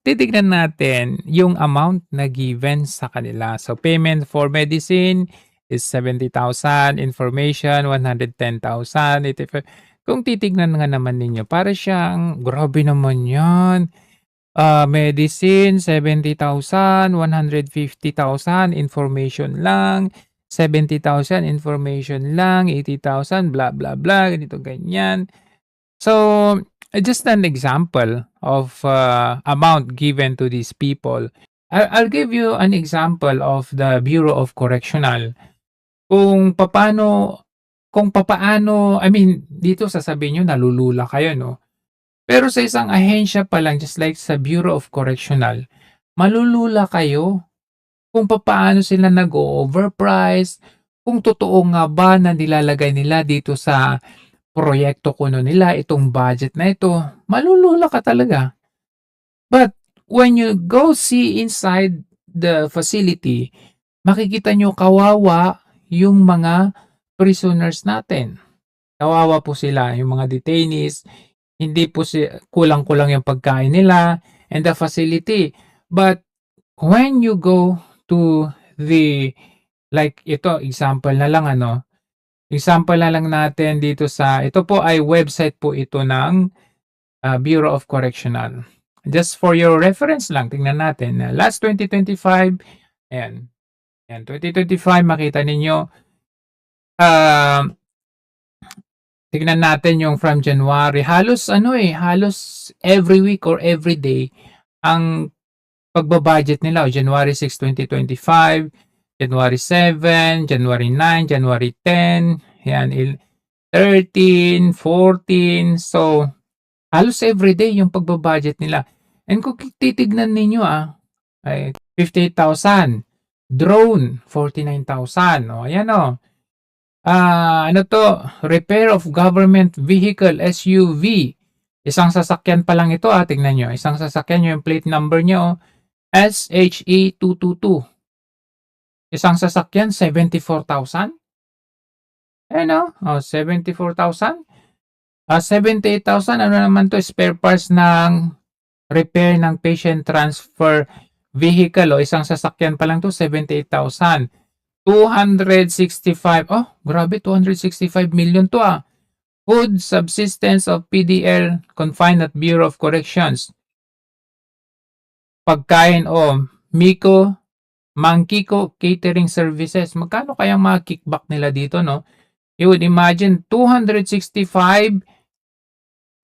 Titignan natin yung amount na given sa kanila. So, payment for medicine is 70,000, information 110,000, kung titignan nga naman ninyo para siyang grabe naman 'yan, medicine 70,000, 150,000 information lang, 70,000 information lang, 80,000 blah, blah, blah, ganito, ganyan. So, just an example of amount given to these people. I'll give you an example of the Bureau of Correctional. Kung papaano kung papaano I mean, dito sasabihin niyo nalulula kayo 'no? Pero sa isang ahensya pa lang just like sa Bureau of Correctional, malulula kayo kung papaano sila nag-o-overprice, kung totoo nga ba na nilalagay nila dito sa proyekto kuno nila itong budget na ito, malulula ka talaga. But when you go see inside the facility, makikita nyo kawawa yung mga prisoners natin. Kawawa po sila, yung mga detainees, hindi po kulang-kulang yung pagkain nila and the facility. But when you go to the like ito example na lang example na lang natin dito ito po ay website po ito ng Bureau of Correctional. Just for your reference lang, tingnan natin. Last 2025, ayan. Ayan, 2025, makita ninyo. Tingnan natin yung from January. Halos every week or every day ang pagbabudget nila. January 6, 2025, January 7, January 9, January 10, yan, 13, 14. So, halos everyday yung pagbabudget nila. And kung titignan ninyo ay 58,000. Drone, 49,000. O, ayan o. Ano to? Repair of government vehicle, SUV. Isang sasakyan pa lang ito tignan nyo. Isang sasakyan yung plate number nyo. SHE222. Isang sasakyan, 74,000. Ayan o. 74,000. 78,000 ano naman to, spare parts ng repair ng patient transfer vehicle isang sasakyan pa lang to, 78,000. 265, grabe, 265 million to Food subsistence of PDL confined at Bureau of Corrections. Pagkain Miko, Mangkiko Catering Services. Magkano kayang mga kickback nila dito, no? You would imagine 265.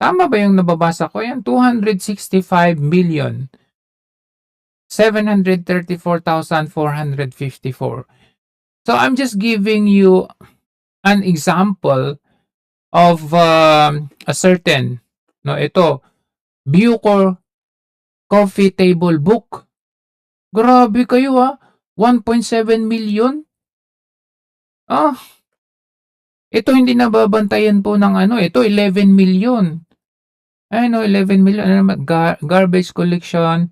Tama ba yung nababasa ko? Yan, 265 million. 734,454. So I'm just giving you an example of a certain, ito, Bucor Coffee Table Book. Grabe kayo 1.7 million. Ito hindi nababantayan po ng ito 11 million. 11 million. Garbage collection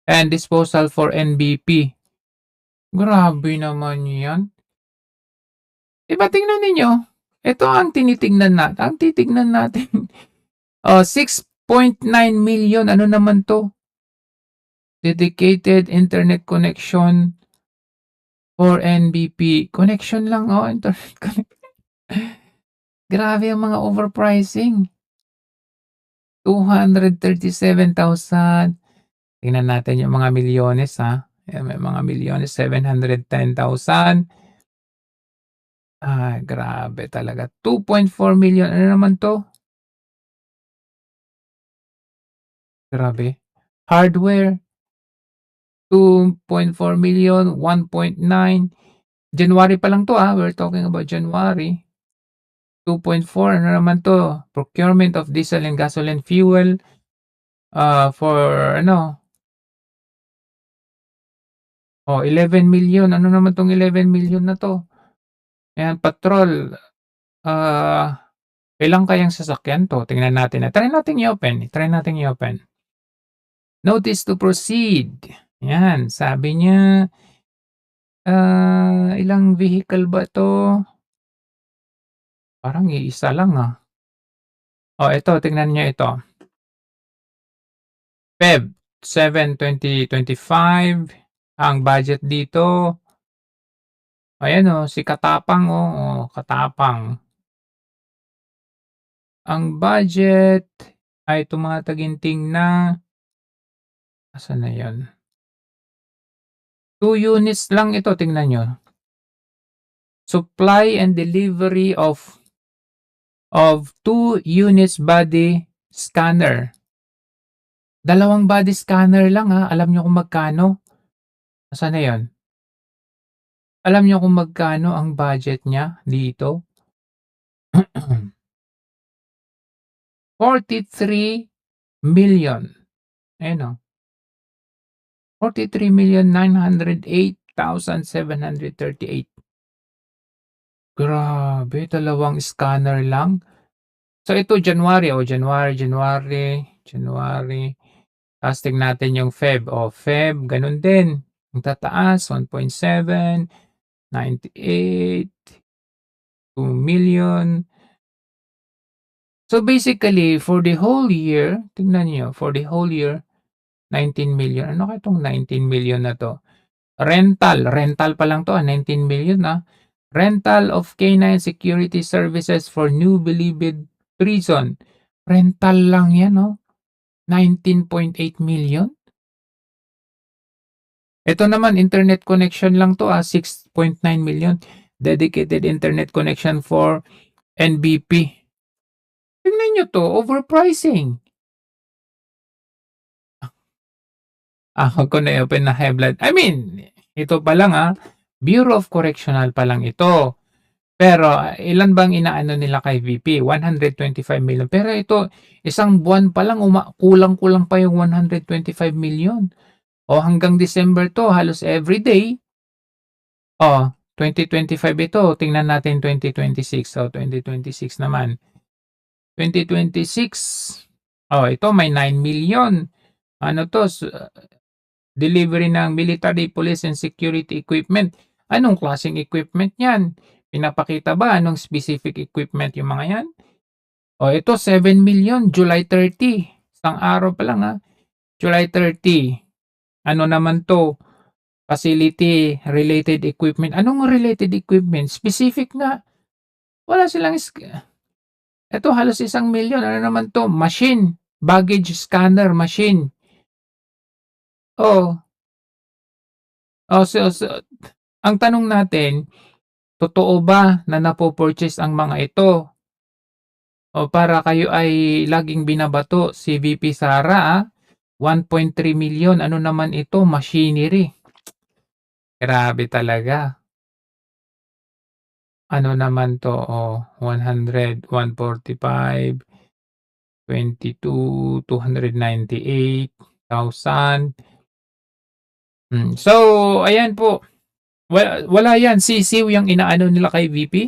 and disposal for NBP. Grabe naman yan. Diba tingnan ninyo? Ito ang tinitingnan natin. Ang titignan natin. 6.9 million. Ano naman to? Dedicated internet connection for NBP. Connection lang. Internet connection. Grabe ang mga overpricing. 237,000. Tingnan natin yung mga milyones may mga milyones, 710,000. Grabe talaga. 2.4 million. Ano naman to? Grabe. Hardware. 2.4 million, 1.9. January pa lang to We're talking about January. 2.4. Ano naman to? Procurement of diesel and gasoline fuel. For 11 million. Ano naman tong 11 million na to? Ayan, patrol. Ilang kayang sasakyan to? Tingnan natin. Try natin i-open. Notice to proceed. Yan, sabi niya, ilang vehicle ba to? Parang iisa lang ito, tingnan niyo ito. Feb 7, 2025. Ang budget dito, ayan si Katapang Katapang. Ang budget ay tumataginting na, asan na 'yon? 2 units lang ito, tingnan niyo. Supply and delivery of 2 units body scanner. 2 body scanner lang, alam niyo kung magkano? Nasaan na 'yon? Alam niyo kung magkano ang budget niya dito? 43,000,000. Ayan 43,908,738. Grabe, 2 scanner lang. So ito January, January. Tapos tingnan natin yung Feb. Feb ganun din. Ang tataas 1.7, 98, 2,000,000. So basically for the whole year, tingnan niyo, for the whole year 19,000,000. Ano kaya 'tong 19,000,000 na 'to? Rental pa lang 'to, 19,000,000 Rental of K9 security services for New Bilibid Prison. Rental lang 'yan 19.8 million. Ito naman internet connection lang 'to 6.9 million. Dedicated internet connection for NBP. Tingnan niyo 'to, overpricing. Wag ko na i-open na high blood. I mean, ito pa lang Bureau of Correctional pa lang ito. Pero ilan bang inaano nila kay VP? 125 million. Pero ito, isang buwan pa lang kulang-kulang pa yung 125 million. Hanggang December to, halos everyday. 2025 ito. Tingnan natin 2026. 2026 naman. 2026. Ito may 9 million. Ano to? Delivery ng military, police, and security equipment. Anong klaseng equipment yan? Pinapakita ba anong specific equipment yung mga yan? Ito 7 million, July 30. Isang araw pa lang July 30. Ano naman to? Facility related equipment. Anong related equipment? Specific nga. Wala silang ito halos 1 million. Ano naman to? Machine. Baggage scanner machine. So, ang tanong natin, totoo ba na napo-purchase ang mga ito? Para kayo ay laging binabato si VP Sara 1.3 million. Ano naman ito? Machinery. Grabe talaga. Ano naman to? 100, 145, 22, 298,000. So, ayan po. Wala yan. Sisiw yung inaano nila kay VP.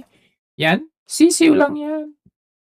Yan. Sisiw lang yan.